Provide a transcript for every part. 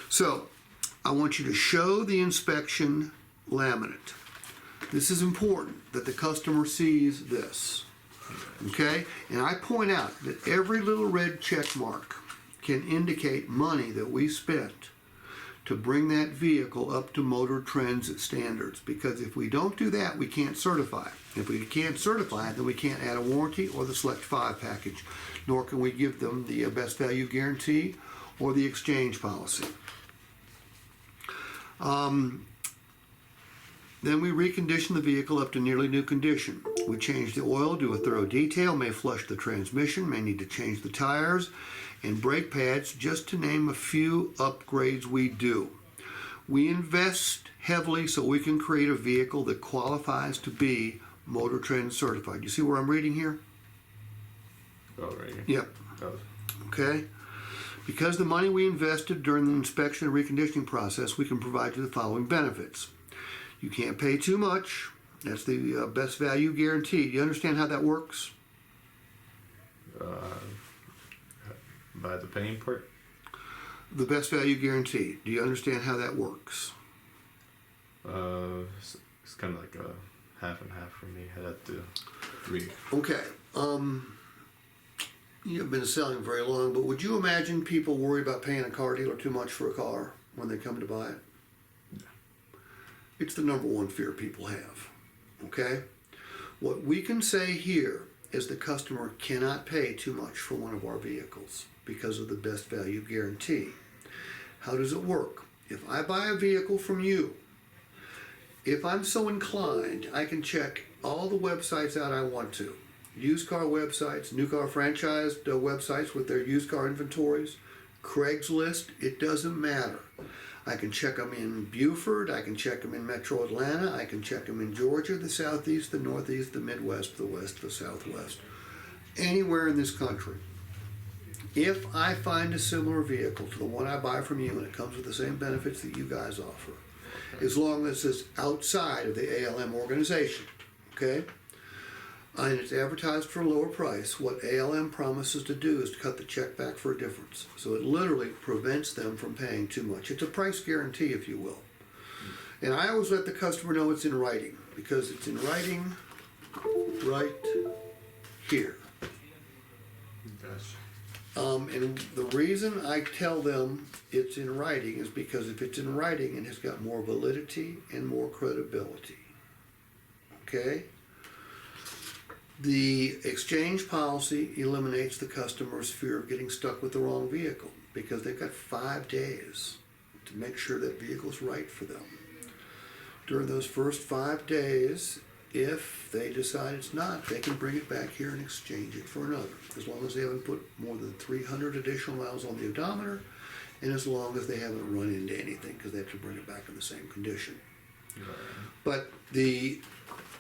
So, I want you to show the inspection laminate. This is important that the customer sees this. Okay? And I point out that every little red check mark can indicate money that we spent to bring that vehicle up to MotorTrend's standards. Because if we don't do that, we can't certify it. If we can't certify it, then we can't add a warranty or the Select 5 package, nor can we give them the best value guarantee or the exchange policy. Then we recondition the vehicle up to nearly new condition. We change the oil, do a thorough detail, may flush the transmission, may need to change the tires and brake pads, just to name a few upgrades we do. We invest heavily so we can create a vehicle that qualifies to be MotorTrend certified. You see where I'm reading here? Oh, right here. Yep. Oh. Okay? Because the money we invested during the inspection and reconditioning process, we can provide you the following benefits. You can't pay too much. That's the best value guarantee. Do you understand how that works? By the paying part? The best value guarantee. Do you understand how that works? It's kind of like a half and half for me. I have to read. Okay. You've been selling very long, but would you imagine people worry about paying a car dealer too much for a car when they come to buy it? It's the number one fear people have, okay? What we can say here is the customer cannot pay too much for one of our vehicles because of the best value guarantee. How does it work? If I buy a vehicle from you, if I'm so inclined, I can check all the websites out I want to. Used car websites, new car franchised websites with their used car inventories, Craigslist, it doesn't matter. I can check them in Beaufort, I can check them in Metro Atlanta, I can check them in Georgia, the Southeast, the Northeast, the Midwest, the West, the Southwest. Anywhere in this country. If I find a similar vehicle to the one I buy from you and it comes with the same benefits that you guys offer, as long as it's outside of the ALM organization, okay? And it's advertised for a lower price, what ALM promises to do is to cut the check back for a difference. So it literally prevents them from paying too much. It's a price guarantee, if you will. And I always let the customer know it's in writing, because it's in writing right here. Gotcha. And the reason I tell them it's in writing is because if it's in writing, it has got more validity and more credibility. Okay? The exchange policy eliminates the customer's fear of getting stuck with the wrong vehicle, because they've got 5 days to make sure that vehicle's right for them. During those first 5 days, if they decide it's not, they can bring it back here and exchange it for another, as long as they haven't put more than 300 additional miles on the odometer, and as long as they haven't run into anything, because they have to bring it back in the same condition. Right. But the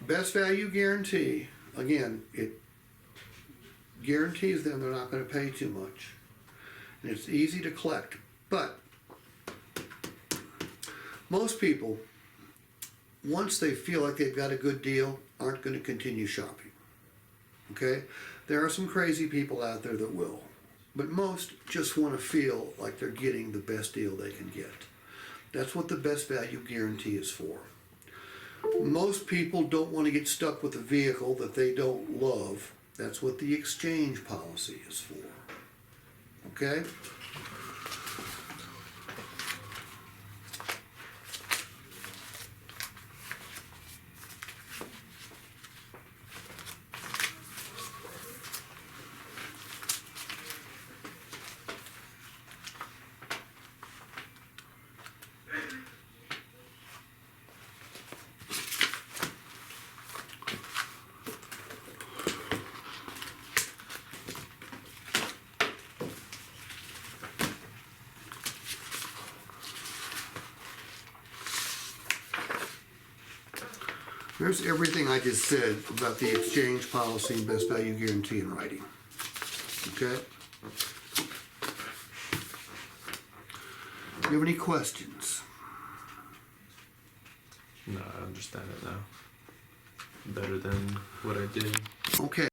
best value guarantee, again, it guarantees them they're not going to pay too much. And it's easy to collect. But most people, once they feel like they've got a good deal, aren't going to continue shopping. Okay? There are some crazy people out there that will. But most just want to feel like they're getting the best deal they can get. That's what the best value guarantee is for. Most people don't want to get stuck with a vehicle that they don't love. That's what the exchange policy is for. Okay? There's everything I just said about the exchange policy and best value guarantee in writing. Okay? Do you have any questions? No, I understand it now. Better than what I did. Okay.